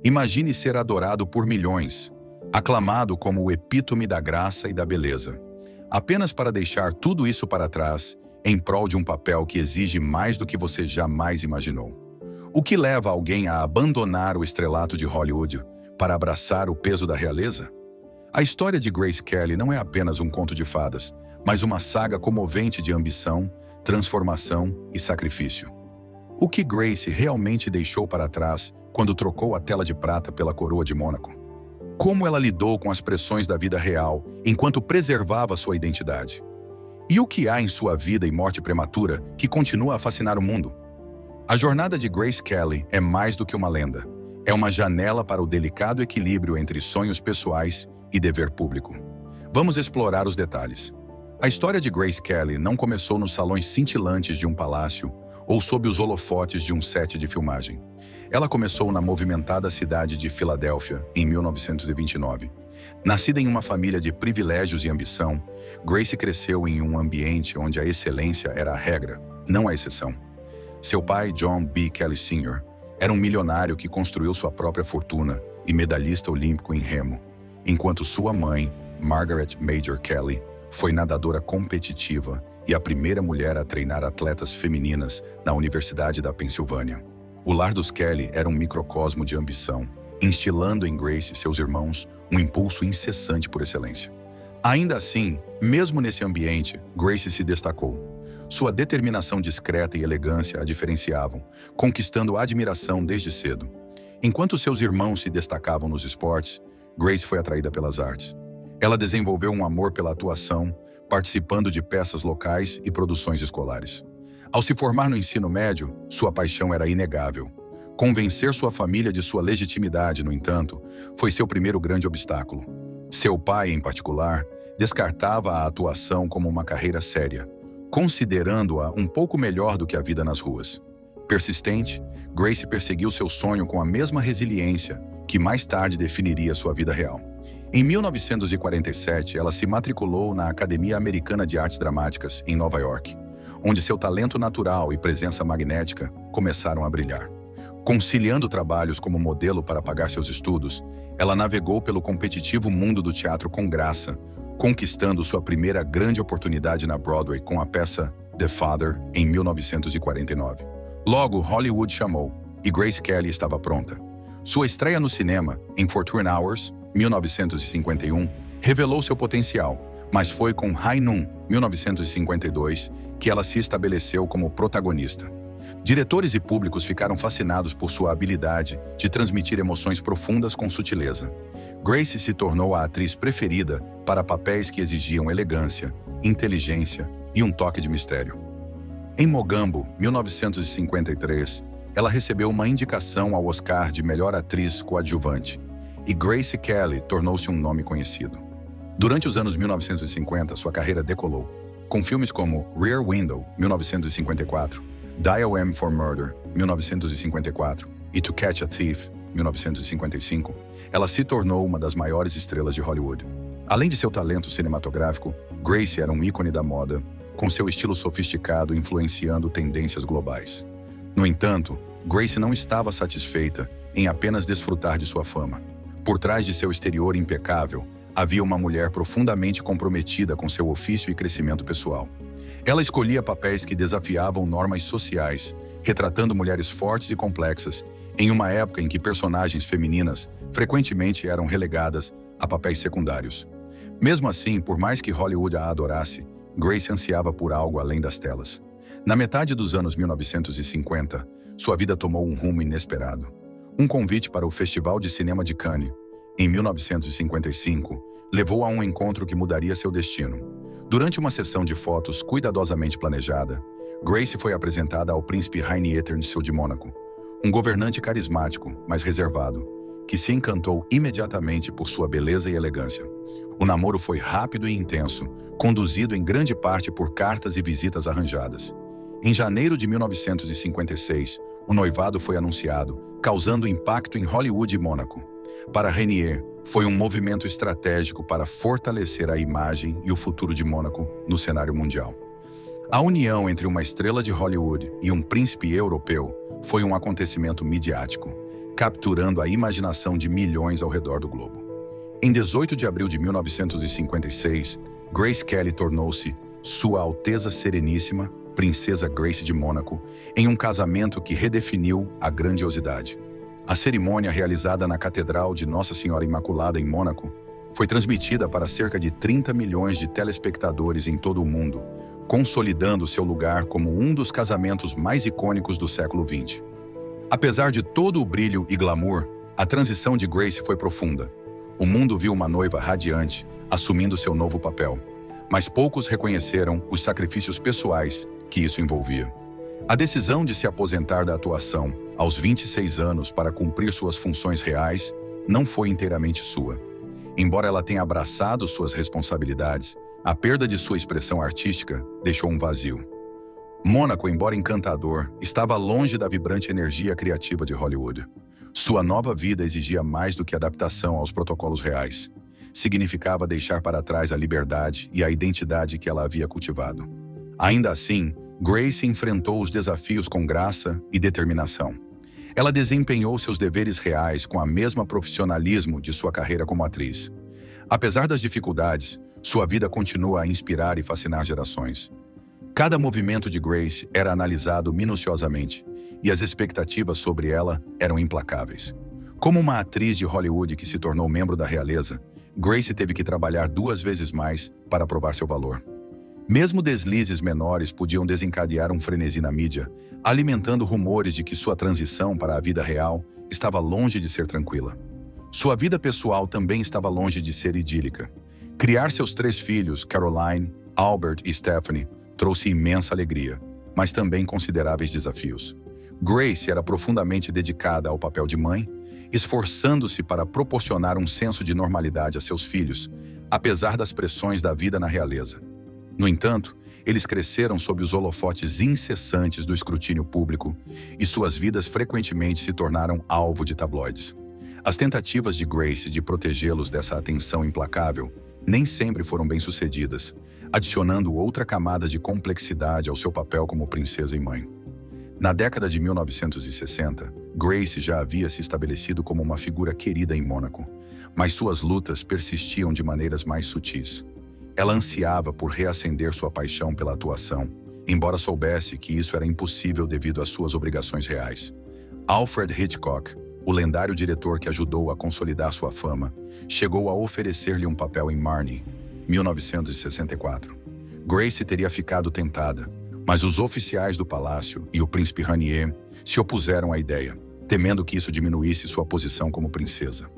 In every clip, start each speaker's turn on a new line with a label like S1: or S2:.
S1: Imagine ser adorado por milhões, aclamado como o epítome da graça e da beleza, apenas para deixar tudo isso para trás em prol de um papel que exige mais do que você jamais imaginou. O que leva alguém a abandonar o estrelato de Hollywood para abraçar o peso da realeza? A história de Grace Kelly não é apenas um conto de fadas, mas uma saga comovente de ambição, transformação e sacrifício. O que Grace realmente deixou para trás quando trocou a tela de prata pela coroa de Mônaco? Como ela lidou com as pressões da vida real enquanto preservava sua identidade? E o que há em sua vida e morte prematura que continua a fascinar o mundo? A jornada de Grace Kelly é mais do que uma lenda. É uma janela para o delicado equilíbrio entre sonhos pessoais e dever público. Vamos explorar os detalhes. A história de Grace Kelly não começou nos salões cintilantes de um palácio ou sob os holofotes de um set de filmagem. Ela começou na movimentada cidade de Filadélfia, em 1929. Nascida em uma família de privilégios e ambição, Grace cresceu em um ambiente onde a excelência era a regra, não a exceção. Seu pai, John B. Kelly Sr., era um milionário que construiu sua própria fortuna e medalhista olímpico em remo, enquanto sua mãe, Margaret Major Kelly, foi nadadora competitiva e a primeira mulher a treinar atletas femininas na Universidade da Pensilvânia. O lar dos Kelly era um microcosmo de ambição, instilando em Grace e seus irmãos um impulso incessante por excelência. Ainda assim, mesmo nesse ambiente, Grace se destacou. Sua determinação discreta e elegância a diferenciavam, conquistando a admiração desde cedo. Enquanto seus irmãos se destacavam nos esportes, Grace foi atraída pelas artes. Ela desenvolveu um amor pela atuação, participando de peças locais e produções escolares. Ao se formar no ensino médio, sua paixão era inegável. Convencer sua família de sua legitimidade, no entanto, foi seu primeiro grande obstáculo. Seu pai, em particular, descartava a atuação como uma carreira séria, considerando-a um pouco melhor do que a vida nas ruas. Persistente, Grace perseguiu seu sonho com a mesma resiliência que mais tarde definiria sua vida real. Em 1947, ela se matriculou na Academia Americana de Artes Dramáticas, em Nova York, onde seu talento natural e presença magnética começaram a brilhar. Conciliando trabalhos como modelo para pagar seus estudos, ela navegou pelo competitivo mundo do teatro com graça, conquistando sua primeira grande oportunidade na Broadway com a peça The Father, em 1949. Logo, Hollywood chamou, e Grace Kelly estava pronta. Sua estreia no cinema, em 14 Hours, 1951, revelou seu potencial, mas foi com High Noon, 1952, que ela se estabeleceu como protagonista. Diretores e públicos ficaram fascinados por sua habilidade de transmitir emoções profundas com sutileza. Grace se tornou a atriz preferida para papéis que exigiam elegância, inteligência e um toque de mistério. Em Mogambo, 1953, ela recebeu uma indicação ao Oscar de melhor atriz coadjuvante, e Grace Kelly tornou-se um nome conhecido. Durante os anos 1950, sua carreira decolou, com filmes como Rear Window, 1954, Dial M for Murder, 1954, e To Catch a Thief, 1955, ela se tornou uma das maiores estrelas de Hollywood. Além de seu talento cinematográfico, Grace era um ícone da moda, com seu estilo sofisticado influenciando tendências globais. No entanto, Grace não estava satisfeita em apenas desfrutar de sua fama. Por trás de seu exterior impecável, havia uma mulher profundamente comprometida com seu ofício e crescimento pessoal. Ela escolhia papéis que desafiavam normas sociais, retratando mulheres fortes e complexas, em uma época em que personagens femininas frequentemente eram relegadas a papéis secundários. Mesmo assim, por mais que Hollywood a adorasse, Grace ansiava por algo além das telas. Na metade dos anos 1950, sua vida tomou um rumo inesperado. Um convite para o Festival de Cinema de Cannes, em 1955, levou a um encontro que mudaria seu destino. Durante uma sessão de fotos cuidadosamente planejada, Grace foi apresentada ao príncipe Rainier Eterncil de Mônaco, um governante carismático, mas reservado, que se encantou imediatamente por sua beleza e elegância. O namoro foi rápido e intenso, conduzido em grande parte por cartas e visitas arranjadas. Em janeiro de 1956, o noivado foi anunciado, causando impacto em Hollywood e Mônaco. Para Rainier, foi um movimento estratégico para fortalecer a imagem e o futuro de Mônaco no cenário mundial. A união entre uma estrela de Hollywood e um príncipe europeu foi um acontecimento midiático, capturando a imaginação de milhões ao redor do globo. Em 18 de abril de 1956, Grace Kelly tornou-se Sua Alteza Sereníssima, Princesa Grace de Mônaco, em um casamento que redefiniu a grandiosidade. A cerimônia, realizada na Catedral de Nossa Senhora Imaculada em Mônaco, foi transmitida para cerca de 30 milhões de telespectadores em todo o mundo, consolidando seu lugar como um dos casamentos mais icônicos do século XX. Apesar de todo o brilho e glamour, a transição de Grace foi profunda. O mundo viu uma noiva radiante, assumindo seu novo papel, mas poucos reconheceram os sacrifícios pessoais que isso envolvia. A decisão de se aposentar da atuação aos 26 anos para cumprir suas funções reais não foi inteiramente sua. Embora ela tenha abraçado suas responsabilidades, a perda de sua expressão artística deixou um vazio. Mônaco, embora encantador, estava longe da vibrante energia criativa de Hollywood. Sua nova vida exigia mais do que adaptação aos protocolos reais. Significava deixar para trás a liberdade e a identidade que ela havia cultivado. Ainda assim, Grace enfrentou os desafios com graça e determinação. Ela desempenhou seus deveres reais com a mesma profissionalismo de sua carreira como atriz. Apesar das dificuldades, sua vida continua a inspirar e fascinar gerações. Cada movimento de Grace era analisado minuciosamente, e as expectativas sobre ela eram implacáveis. Como uma atriz de Hollywood que se tornou membro da realeza, Grace teve que trabalhar 2 vezes mais para provar seu valor. Mesmo deslizes menores podiam desencadear um frenesi na mídia, alimentando rumores de que sua transição para a vida real estava longe de ser tranquila. Sua vida pessoal também estava longe de ser idílica. Criar seus 3 filhos, Caroline, Albert e Stephanie, trouxe imensa alegria, mas também consideráveis desafios. Grace era profundamente dedicada ao papel de mãe, esforçando-se para proporcionar um senso de normalidade a seus filhos, apesar das pressões da vida na realeza. No entanto, eles cresceram sob os holofotes incessantes do escrutínio público e suas vidas frequentemente se tornaram alvo de tabloides. As tentativas de Grace de protegê-los dessa atenção implacável nem sempre foram bem-sucedidas, adicionando outra camada de complexidade ao seu papel como princesa e mãe. Na década de 1960, Grace já havia se estabelecido como uma figura querida em Mônaco, mas suas lutas persistiam de maneiras mais sutis. Ela ansiava por reacender sua paixão pela atuação, embora soubesse que isso era impossível devido às suas obrigações reais. Alfred Hitchcock, o lendário diretor que ajudou a consolidar sua fama, chegou a oferecer-lhe um papel em Marnie, 1964. Grace teria ficado tentada, mas os oficiais do palácio e o príncipe Rainier se opuseram à ideia, temendo que isso diminuísse sua posição como princesa.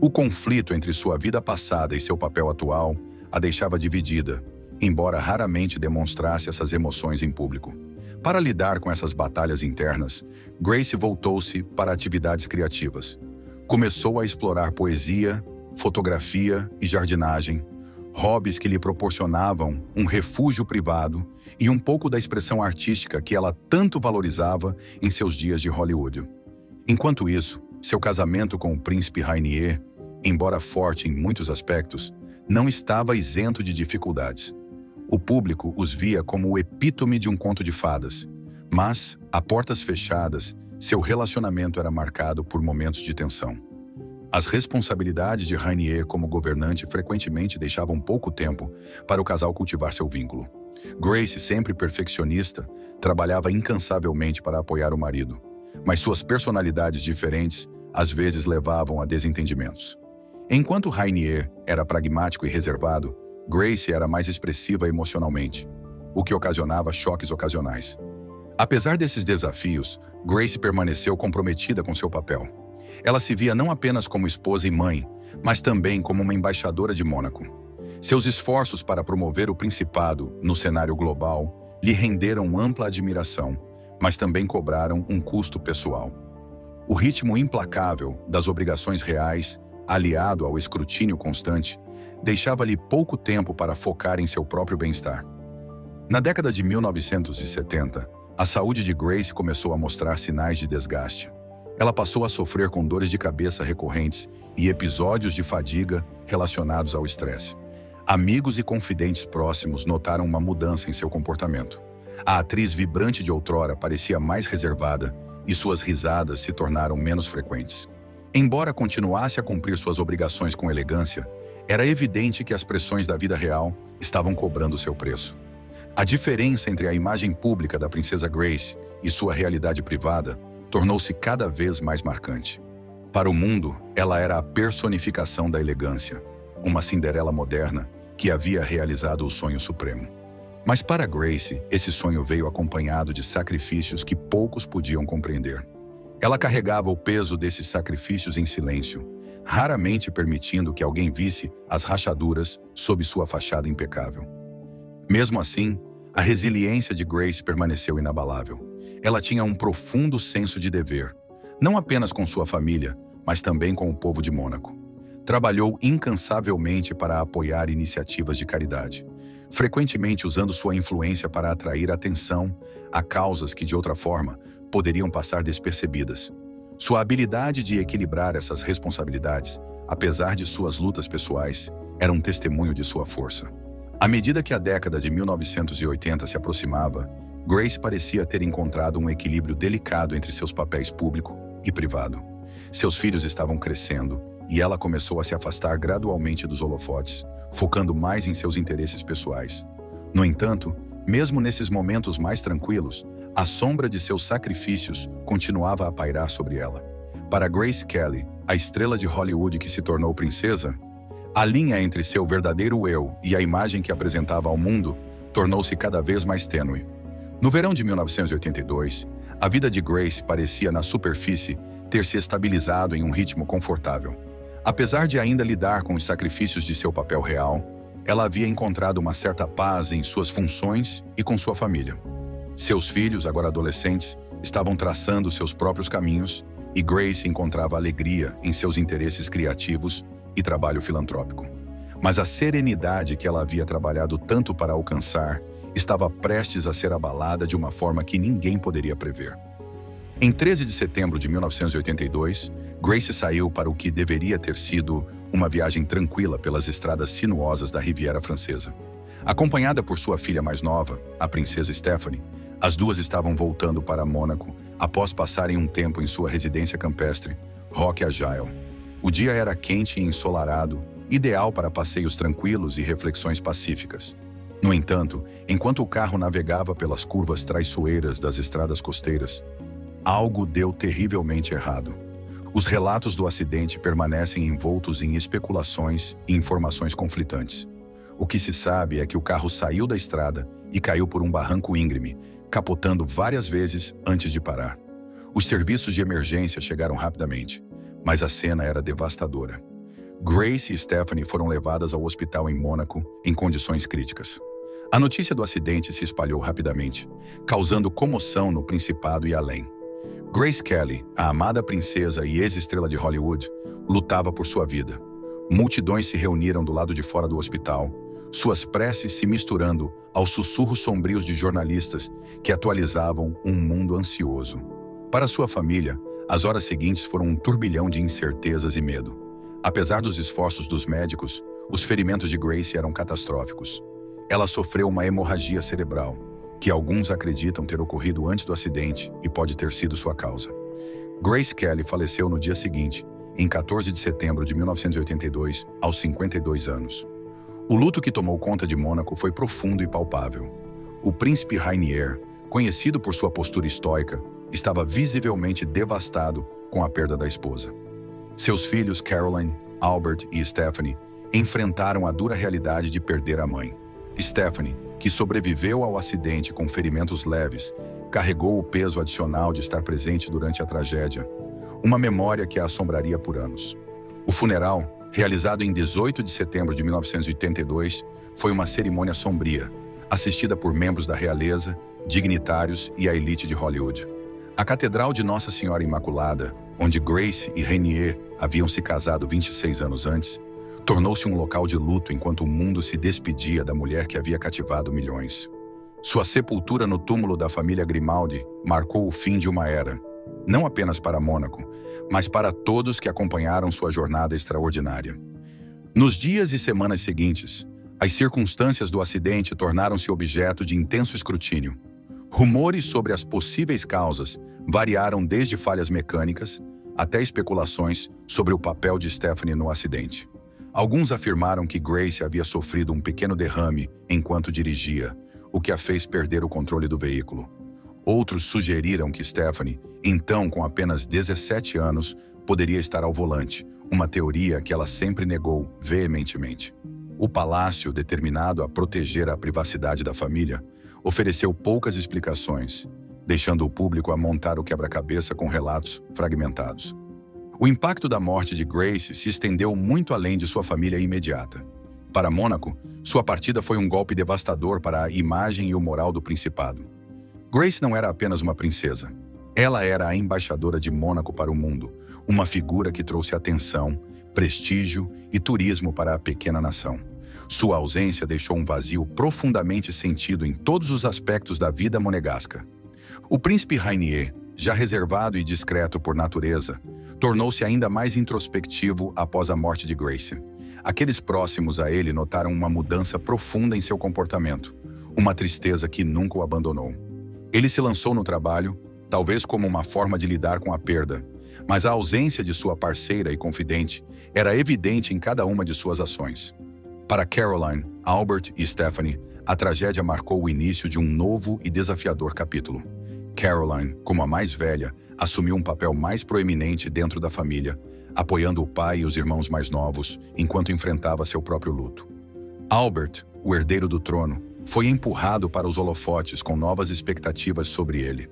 S1: O conflito entre sua vida passada e seu papel atual a deixava dividida, embora raramente demonstrasse essas emoções em público. Para lidar com essas batalhas internas, Grace voltou-se para atividades criativas. Começou a explorar poesia, fotografia e jardinagem, hobbies que lhe proporcionavam um refúgio privado e um pouco da expressão artística que ela tanto valorizava em seus dias de Hollywood. Enquanto isso, seu casamento com o príncipe Rainier, embora forte em muitos aspectos, não estava isento de dificuldades. O público os via como o epítome de um conto de fadas, mas, a portas fechadas, seu relacionamento era marcado por momentos de tensão. As responsabilidades de Rainier como governante frequentemente deixavam pouco tempo para o casal cultivar seu vínculo. Grace, sempre perfeccionista, trabalhava incansavelmente para apoiar o marido, mas suas personalidades diferentes às vezes levavam a desentendimentos. Enquanto Rainier era pragmático e reservado, Grace era mais expressiva emocionalmente, o que ocasionava choques ocasionais. Apesar desses desafios, Grace permaneceu comprometida com seu papel. Ela se via não apenas como esposa e mãe, mas também como uma embaixadora de Mônaco. Seus esforços para promover o principado no cenário global lhe renderam ampla admiração, mas também cobraram um custo pessoal. O ritmo implacável das obrigações reais, aliado ao escrutínio constante, deixava-lhe pouco tempo para focar em seu próprio bem-estar. Na década de 1970, a saúde de Grace começou a mostrar sinais de desgaste. Ela passou a sofrer com dores de cabeça recorrentes e episódios de fadiga relacionados ao estresse. Amigos e confidentes próximos notaram uma mudança em seu comportamento. A atriz vibrante de outrora parecia mais reservada e suas risadas se tornaram menos frequentes. Embora continuasse a cumprir suas obrigações com elegância, era evidente que as pressões da vida real estavam cobrando seu preço. A diferença entre a imagem pública da princesa Grace e sua realidade privada tornou-se cada vez mais marcante. Para o mundo, ela era a personificação da elegância, uma Cinderela moderna que havia realizado o sonho supremo. Mas para Grace, esse sonho veio acompanhado de sacrifícios que poucos podiam compreender. Ela carregava o peso desses sacrifícios em silêncio, raramente permitindo que alguém visse as rachaduras sob sua fachada impecável. Mesmo assim, a resiliência de Grace permaneceu inabalável. Ela tinha um profundo senso de dever, não apenas com sua família, mas também com o povo de Mônaco. Trabalhou incansavelmente para apoiar iniciativas de caridade, frequentemente usando sua influência para atrair atenção a causas que, de outra forma, poderiam passar despercebidas. Sua habilidade de equilibrar essas responsabilidades, apesar de suas lutas pessoais, era um testemunho de sua força. À medida que a década de 1980 se aproximava, Grace parecia ter encontrado um equilíbrio delicado entre seus papéis público e privado. Seus filhos estavam crescendo e ela começou a se afastar gradualmente dos holofotes, focando mais em seus interesses pessoais. No entanto, mesmo nesses momentos mais tranquilos, a sombra de seus sacrifícios continuava a pairar sobre ela. Para Grace Kelly, a estrela de Hollywood que se tornou princesa, a linha entre seu verdadeiro eu e a imagem que apresentava ao mundo tornou-se cada vez mais tênue. No verão de 1982, a vida de Grace parecia, na superfície, ter se estabilizado em um ritmo confortável. Apesar de ainda lidar com os sacrifícios de seu papel real, ela havia encontrado uma certa paz em suas funções e com sua família. Seus filhos, agora adolescentes, estavam traçando seus próprios caminhos e Grace encontrava alegria em seus interesses criativos e trabalho filantrópico. Mas a serenidade que ela havia trabalhado tanto para alcançar estava prestes a ser abalada de uma forma que ninguém poderia prever. Em 13 de setembro de 1982, Grace saiu para o que deveria ter sido uma viagem tranquila pelas estradas sinuosas da Riviera Francesa. Acompanhada por sua filha mais nova, a princesa Stephanie, as duas estavam voltando para Mônaco após passarem um tempo em sua residência campestre, Roque Agile. O dia era quente e ensolarado, ideal para passeios tranquilos e reflexões pacíficas. No entanto, enquanto o carro navegava pelas curvas traiçoeiras das estradas costeiras, algo deu terrivelmente errado. Os relatos do acidente permanecem envoltos em especulações e informações conflitantes. O que se sabe é que o carro saiu da estrada e caiu por um barranco íngreme, capotando várias vezes antes de parar. Os serviços de emergência chegaram rapidamente, mas a cena era devastadora. Grace e Stephanie foram levadas ao hospital em Mônaco em condições críticas. A notícia do acidente se espalhou rapidamente, causando comoção no Principado e além. Grace Kelly, a amada princesa e ex-estrela de Hollywood, lutava por sua vida. Multidões se reuniram do lado de fora do hospital, suas preces se misturando aos sussurros sombrios de jornalistas que atualizavam um mundo ansioso. Para sua família, as horas seguintes foram um turbilhão de incertezas e medo. Apesar dos esforços dos médicos, os ferimentos de Grace eram catastróficos. Ela sofreu uma hemorragia cerebral, que alguns acreditam ter ocorrido antes do acidente e pode ter sido sua causa. Grace Kelly faleceu no dia seguinte, em 14 de setembro de 1982, aos 52 anos. O luto que tomou conta de Mônaco foi profundo e palpável. O príncipe Rainier, conhecido por sua postura estoica, estava visivelmente devastado com a perda da esposa. Seus filhos Caroline, Albert e Stephanie enfrentaram a dura realidade de perder a mãe. Stephanie, que sobreviveu ao acidente com ferimentos leves, carregou o peso adicional de estar presente durante a tragédia, uma memória que a assombraria por anos. O funeral, realizado em 18 de setembro de 1982, foi uma cerimônia sombria, assistida por membros da realeza, dignitários e a elite de Hollywood. A Catedral de Nossa Senhora Imaculada, onde Grace e Rainier haviam se casado 26 anos antes, tornou-se um local de luto enquanto o mundo se despedia da mulher que havia cativado milhões. Sua sepultura no túmulo da família Grimaldi marcou o fim de uma era, não apenas para Mônaco, mas para todos que acompanharam sua jornada extraordinária. Nos dias e semanas seguintes, as circunstâncias do acidente tornaram-se objeto de intenso escrutínio. Rumores sobre as possíveis causas variaram desde falhas mecânicas até especulações sobre o papel de Stephanie no acidente. Alguns afirmaram que Grace havia sofrido um pequeno derrame enquanto dirigia, o que a fez perder o controle do veículo. Outros sugeriram que Stephanie, então com apenas 17 anos, poderia estar ao volante, uma teoria que ela sempre negou veementemente. O palácio, determinado a proteger a privacidade da família, ofereceu poucas explicações, deixando o público a montar o quebra-cabeça com relatos fragmentados. O impacto da morte de Grace se estendeu muito além de sua família imediata. Para Mônaco, sua partida foi um golpe devastador para a imagem e o moral do principado. Grace não era apenas uma princesa. Ela era a embaixadora de Mônaco para o mundo, uma figura que trouxe atenção, prestígio e turismo para a pequena nação. Sua ausência deixou um vazio profundamente sentido em todos os aspectos da vida monegasca. O príncipe Rainier, já reservado e discreto por natureza, tornou-se ainda mais introspectivo após a morte de Grace. Aqueles próximos a ele notaram uma mudança profunda em seu comportamento, uma tristeza que nunca o abandonou. Ele se lançou no trabalho, talvez como uma forma de lidar com a perda, mas a ausência de sua parceira e confidente era evidente em cada uma de suas ações. Para Caroline, Albert e Stephanie, a tragédia marcou o início de um novo e desafiador capítulo. Caroline, como a mais velha, assumiu um papel mais proeminente dentro da família, apoiando o pai e os irmãos mais novos, enquanto enfrentava seu próprio luto. Albert, o herdeiro do trono, foi empurrado para os holofotes com novas expectativas sobre ele.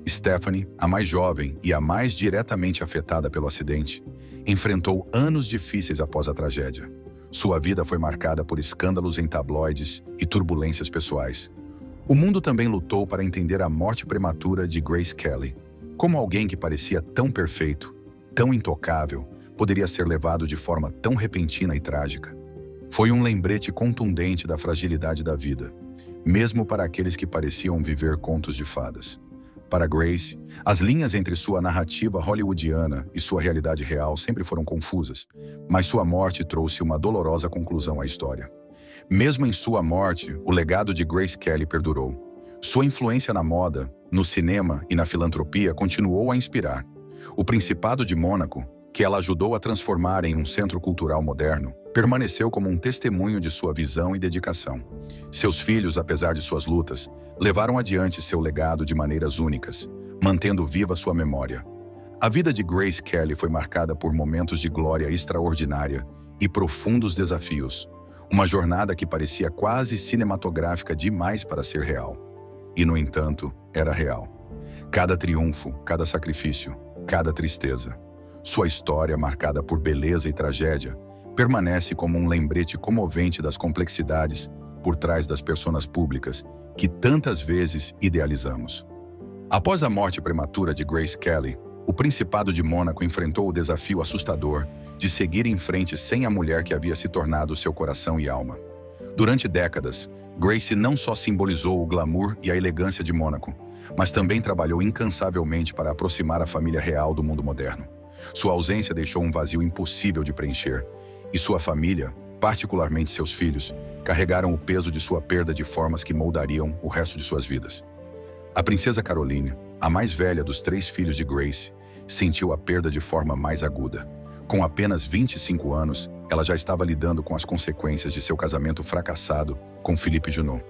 S1: Stephanie, a mais jovem e a mais diretamente afetada pelo acidente, enfrentou anos difíceis após a tragédia. Sua vida foi marcada por escândalos em tabloides e turbulências pessoais. O mundo também lutou para entender a morte prematura de Grace Kelly. Como alguém que parecia tão perfeito, tão intocável, poderia ser levado de forma tão repentina e trágica? Foi um lembrete contundente da fragilidade da vida, mesmo para aqueles que pareciam viver contos de fadas. Para Grace, as linhas entre sua narrativa hollywoodiana e sua realidade real sempre foram confusas, mas sua morte trouxe uma dolorosa conclusão à história. Mesmo em sua morte, o legado de Grace Kelly perdurou. Sua influência na moda, no cinema e na filantropia continuou a inspirar. O Principado de Mônaco, que ela ajudou a transformar em um centro cultural moderno, permaneceu como um testemunho de sua visão e dedicação. Seus filhos, apesar de suas lutas, levaram adiante seu legado de maneiras únicas, mantendo viva sua memória. A vida de Grace Kelly foi marcada por momentos de glória extraordinária e profundos desafios, uma jornada que parecia quase cinematográfica demais para ser real. E, no entanto, era real. Cada triunfo, cada sacrifício, cada tristeza. Sua história, marcada por beleza e tragédia, permanece como um lembrete comovente das complexidades por trás das personas públicas que tantas vezes idealizamos. Após a morte prematura de Grace Kelly, o Principado de Mônaco enfrentou o desafio assustador de seguir em frente sem a mulher que havia se tornado seu coração e alma. Durante décadas, Grace não só simbolizou o glamour e a elegância de Mônaco, mas também trabalhou incansavelmente para aproximar a família real do mundo moderno. Sua ausência deixou um vazio impossível de preencher, e sua família, particularmente seus filhos, carregaram o peso de sua perda de formas que moldariam o resto de suas vidas. A princesa Caroline, a mais velha dos 3 filhos de Grace, sentiu a perda de forma mais aguda. Com apenas 25 anos, ela já estava lidando com as consequências de seu casamento fracassado com Philippe Junot.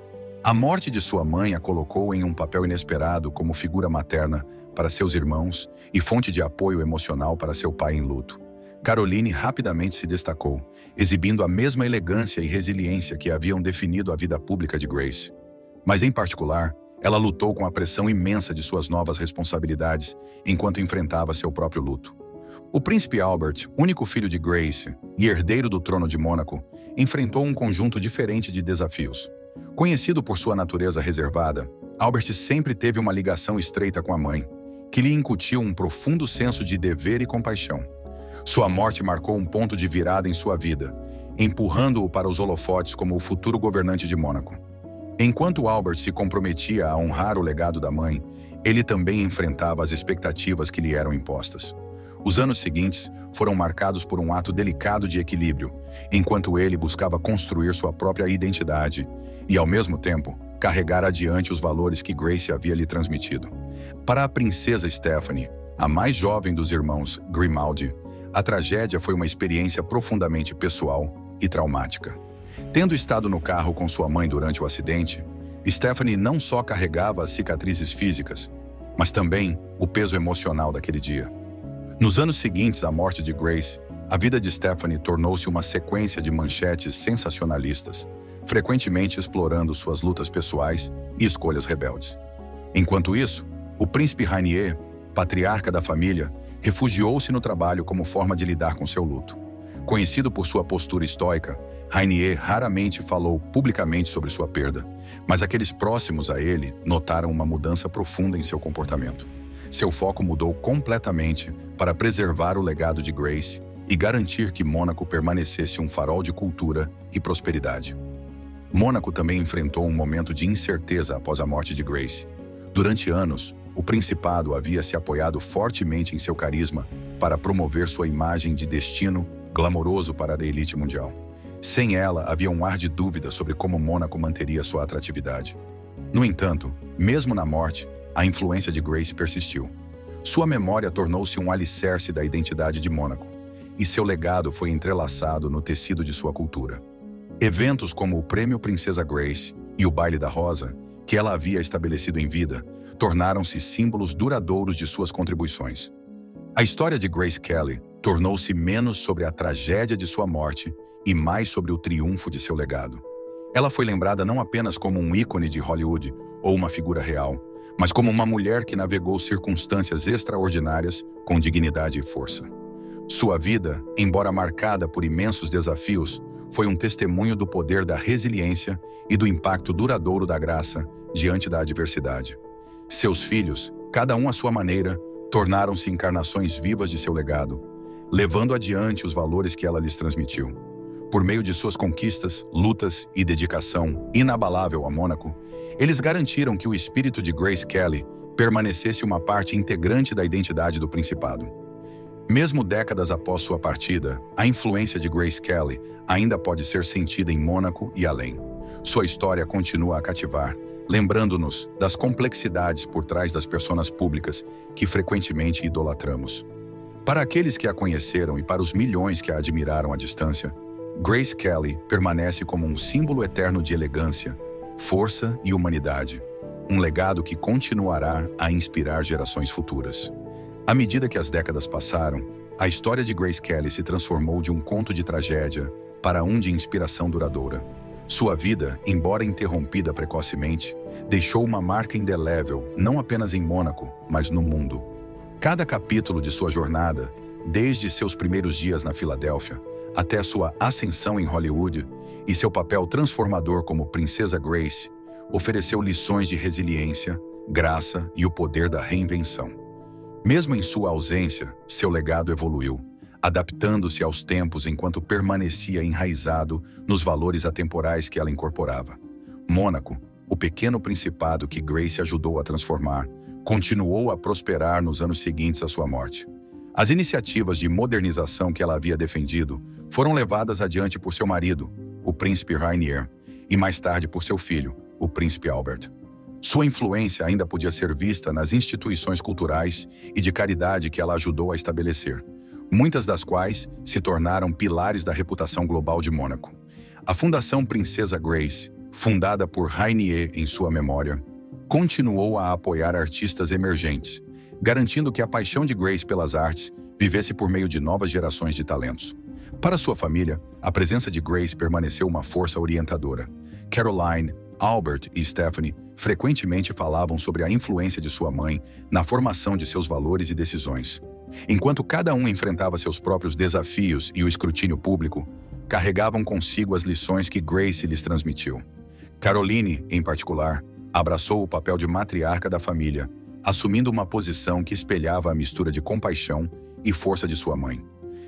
S1: A morte de sua mãe a colocou em um papel inesperado como figura materna para seus irmãos e fonte de apoio emocional para seu pai em luto. Caroline rapidamente se destacou, exibindo a mesma elegância e resiliência que haviam definido a vida pública de Grace. Mas, em particular, ela lutou com a pressão imensa de suas novas responsabilidades enquanto enfrentava seu próprio luto. O príncipe Albert, único filho de Grace e herdeiro do trono de Mônaco, enfrentou um conjunto diferente de desafios. Conhecido por sua natureza reservada, Albert sempre teve uma ligação estreita com a mãe, que lhe incutiu um profundo senso de dever e compaixão. Sua morte marcou um ponto de virada em sua vida, empurrando-o para os holofotes como o futuro governante de Mônaco. Enquanto Albert se comprometia a honrar o legado da mãe, ele também enfrentava as expectativas que lhe eram impostas. Os anos seguintes foram marcados por um ato delicado de equilíbrio, enquanto ele buscava construir sua própria identidade e, ao mesmo tempo, carregar adiante os valores que Grace havia lhe transmitido. Para a princesa Stephanie, a mais jovem dos irmãos Grimaldi, a tragédia foi uma experiência profundamente pessoal e traumática. Tendo estado no carro com sua mãe durante o acidente, Stephanie não só carregava as cicatrizes físicas, mas também o peso emocional daquele dia. Nos anos seguintes à morte de Grace, a vida de Stephanie tornou-se uma sequência de manchetes sensacionalistas, frequentemente explorando suas lutas pessoais e escolhas rebeldes. Enquanto isso, o príncipe Rainier, patriarca da família, refugiou-se no trabalho como forma de lidar com seu luto. Conhecido por sua postura estoica, Rainier raramente falou publicamente sobre sua perda, mas aqueles próximos a ele notaram uma mudança profunda em seu comportamento. Seu foco mudou completamente para preservar o legado de Grace e garantir que Mônaco permanecesse um farol de cultura e prosperidade. Mônaco também enfrentou um momento de incerteza após a morte de Grace. Durante anos, o Principado havia se apoiado fortemente em seu carisma para promover sua imagem de destino glamouroso para a elite mundial. Sem ela, havia um ar de dúvida sobre como Mônaco manteria sua atratividade. No entanto, mesmo na morte, a influência de Grace persistiu. Sua memória tornou-se um alicerce da identidade de Mônaco, e seu legado foi entrelaçado no tecido de sua cultura. Eventos como o Prêmio Princesa Grace e o Baile da Rosa, que ela havia estabelecido em vida, tornaram-se símbolos duradouros de suas contribuições. A história de Grace Kelly tornou-se menos sobre a tragédia de sua morte e mais sobre o triunfo de seu legado. Ela foi lembrada não apenas como um ícone de Hollywood ou uma figura real, mas como uma mulher que navegou circunstâncias extraordinárias com dignidade e força. Sua vida, embora marcada por imensos desafios, foi um testemunho do poder da resiliência e do impacto duradouro da graça diante da adversidade. Seus filhos, cada um à sua maneira, tornaram-se encarnações vivas de seu legado, levando adiante os valores que ela lhes transmitiu. Por meio de suas conquistas, lutas e dedicação inabalável a Mônaco, eles garantiram que o espírito de Grace Kelly permanecesse uma parte integrante da identidade do Principado. Mesmo décadas após sua partida, a influência de Grace Kelly ainda pode ser sentida em Mônaco e além. Sua história continua a cativar, lembrando-nos das complexidades por trás das personas públicas que frequentemente idolatramos. Para aqueles que a conheceram e para os milhões que a admiraram à distância, Grace Kelly permanece como um símbolo eterno de elegância, força e humanidade, um legado que continuará a inspirar gerações futuras. À medida que as décadas passaram, a história de Grace Kelly se transformou de um conto de tragédia para um de inspiração duradoura. Sua vida, embora interrompida precocemente, deixou uma marca indelével não apenas em Mônaco, mas no mundo. Cada capítulo de sua jornada, desde seus primeiros dias na Filadélfia até sua ascensão em Hollywood e seu papel transformador como Princesa Grace, ofereceu lições de resiliência, graça e o poder da reinvenção. Mesmo em sua ausência, seu legado evoluiu, adaptando-se aos tempos enquanto permanecia enraizado nos valores atemporais que ela incorporava. Mônaco, o pequeno principado que Grace ajudou a transformar, continuou a prosperar nos anos seguintes à sua morte. As iniciativas de modernização que ela havia defendido foram levadas adiante por seu marido, o príncipe Rainier, e mais tarde por seu filho, o príncipe Albert. Sua influência ainda podia ser vista nas instituições culturais e de caridade que ela ajudou a estabelecer, muitas das quais se tornaram pilares da reputação global de Mônaco. A Fundação Princesa Grace, fundada por Rainier em sua memória, continuou a apoiar artistas emergentes, garantindo que a paixão de Grace pelas artes vivesse por meio de novas gerações de talentos. Para sua família, a presença de Grace permaneceu uma força orientadora. Caroline, Albert e Stephanie frequentemente falavam sobre a influência de sua mãe na formação de seus valores e decisões. Enquanto cada um enfrentava seus próprios desafios e o escrutínio público, carregavam consigo as lições que Grace lhes transmitiu. Caroline, em particular, abraçou o papel de matriarca da família, assumindo uma posição que espelhava a mistura de compaixão e força de sua mãe.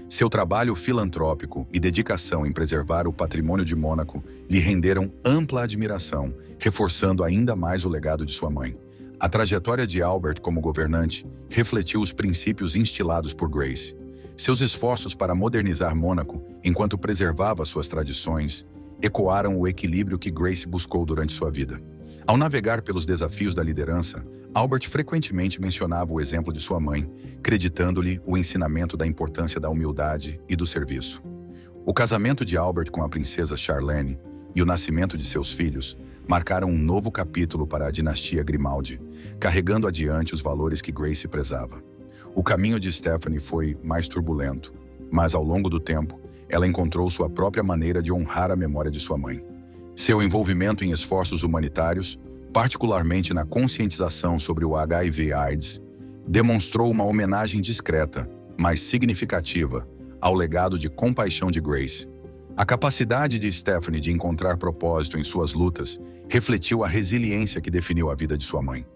S1: Seu trabalho filantrópico e dedicação em preservar o patrimônio de Mônaco lhe renderam ampla admiração, reforçando ainda mais o legado de sua mãe. A trajetória de Albert como governante refletiu os princípios instilados por Grace. Seus esforços para modernizar Mônaco, enquanto preservava suas tradições, ecoaram o equilíbrio que Grace buscou durante sua vida. Ao navegar pelos desafios da liderança, Albert frequentemente mencionava o exemplo de sua mãe, creditando-lhe o ensinamento da importância da humildade e do serviço. O casamento de Albert com a princesa Charlene e o nascimento de seus filhos marcaram um novo capítulo para a dinastia Grimaldi, carregando adiante os valores que Grace prezava. O caminho de Stephanie foi mais turbulento, mas ao longo do tempo, ela encontrou sua própria maneira de honrar a memória de sua mãe. Seu envolvimento em esforços humanitários, particularmente na conscientização sobre o HIV/AIDS, demonstrou uma homenagem discreta, mas significativa, ao legado de compaixão de Grace. A capacidade de Stephanie de encontrar propósito em suas lutas refletiu a resiliência que definiu a vida de sua mãe.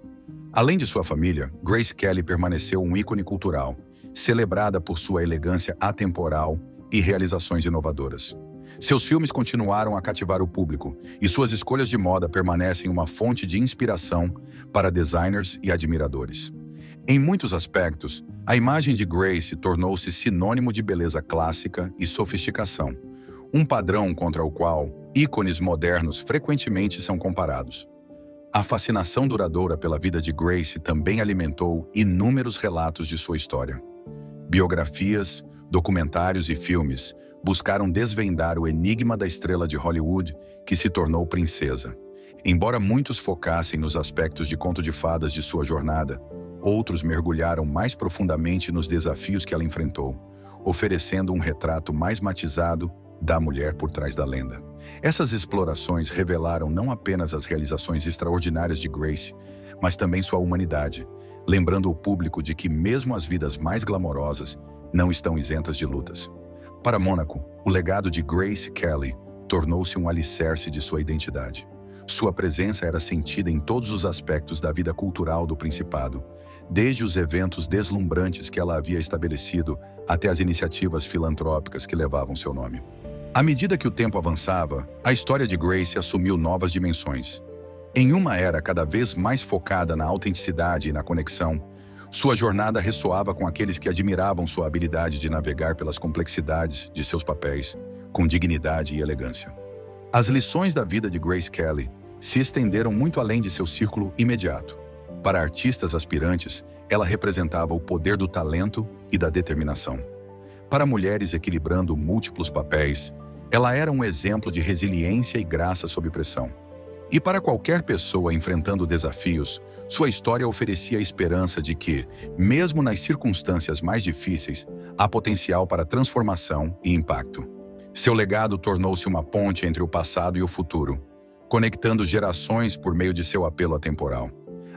S1: Além de sua família, Grace Kelly permaneceu um ícone cultural, celebrada por sua elegância atemporal e realizações inovadoras. Seus filmes continuaram a cativar o público e suas escolhas de moda permanecem uma fonte de inspiração para designers e admiradores. Em muitos aspectos, a imagem de Grace tornou-se sinônimo de beleza clássica e sofisticação, um padrão contra o qual ícones modernos frequentemente são comparados. A fascinação duradoura pela vida de Grace também alimentou inúmeros relatos de sua história. Biografias, documentários e filmes buscaram desvendar o enigma da estrela de Hollywood que se tornou princesa. Embora muitos focassem nos aspectos de conto de fadas de sua jornada, outros mergulharam mais profundamente nos desafios que ela enfrentou, oferecendo um retrato mais matizado da mulher por trás da lenda. Essas explorações revelaram não apenas as realizações extraordinárias de Grace, mas também sua humanidade, lembrando o público de que mesmo as vidas mais glamorosas não estão isentas de lutas. Para Mônaco, o legado de Grace Kelly tornou-se um alicerce de sua identidade. Sua presença era sentida em todos os aspectos da vida cultural do Principado, desde os eventos deslumbrantes que ela havia estabelecido até as iniciativas filantrópicas que levavam seu nome. À medida que o tempo avançava, a história de Grace assumiu novas dimensões. Em uma era cada vez mais focada na autenticidade e na conexão, sua jornada ressoava com aqueles que admiravam sua habilidade de navegar pelas complexidades de seus papéis, com dignidade e elegância. As lições da vida de Grace Kelly se estenderam muito além de seu círculo imediato. Para artistas aspirantes, ela representava o poder do talento e da determinação. Para mulheres equilibrando múltiplos papéis, ela era um exemplo de resiliência e graça sob pressão. E para qualquer pessoa enfrentando desafios, sua história oferecia a esperança de que, mesmo nas circunstâncias mais difíceis, há potencial para transformação e impacto. Seu legado tornou-se uma ponte entre o passado e o futuro, conectando gerações por meio de seu apelo atemporal.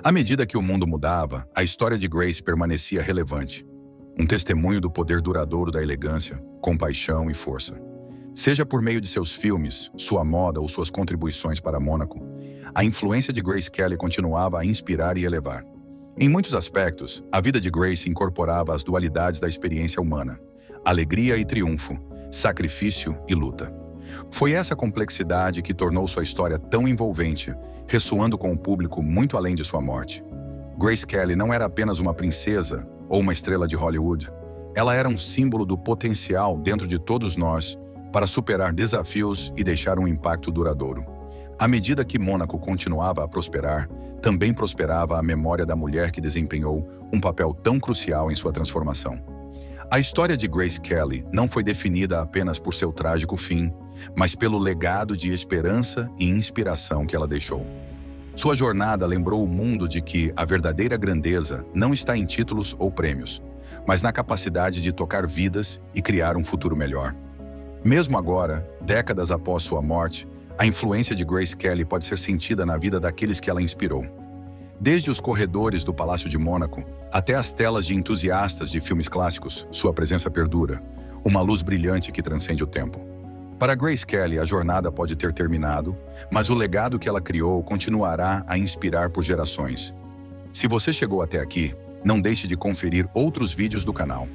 S1: À medida que o mundo mudava, a história de Grace permanecia relevante, um testemunho do poder duradouro da elegância, compaixão e força. Seja por meio de seus filmes, sua moda ou suas contribuições para Mônaco, a influência de Grace Kelly continuava a inspirar e elevar. Em muitos aspectos, a vida de Grace incorporava as dualidades da experiência humana, alegria e triunfo, sacrifício e luta. Foi essa complexidade que tornou sua história tão envolvente, ressoando com o público muito além de sua morte. Grace Kelly não era apenas uma princesa ou uma estrela de Hollywood. Ela era um símbolo do potencial dentro de todos nós para superar desafios e deixar um impacto duradouro. À medida que Mônaco continuava a prosperar, também prosperava a memória da mulher que desempenhou um papel tão crucial em sua transformação. A história de Grace Kelly não foi definida apenas por seu trágico fim, mas pelo legado de esperança e inspiração que ela deixou. Sua jornada lembrou o mundo de que a verdadeira grandeza não está em títulos ou prêmios, mas na capacidade de tocar vidas e criar um futuro melhor. Mesmo agora, décadas após sua morte, a influência de Grace Kelly pode ser sentida na vida daqueles que ela inspirou. Desde os corredores do Palácio de Mônaco até as telas de entusiastas de filmes clássicos, sua presença perdura, uma luz brilhante que transcende o tempo. Para Grace Kelly, a jornada pode ter terminado, mas o legado que ela criou continuará a inspirar por gerações. Se você chegou até aqui, não deixe de conferir outros vídeos do canal.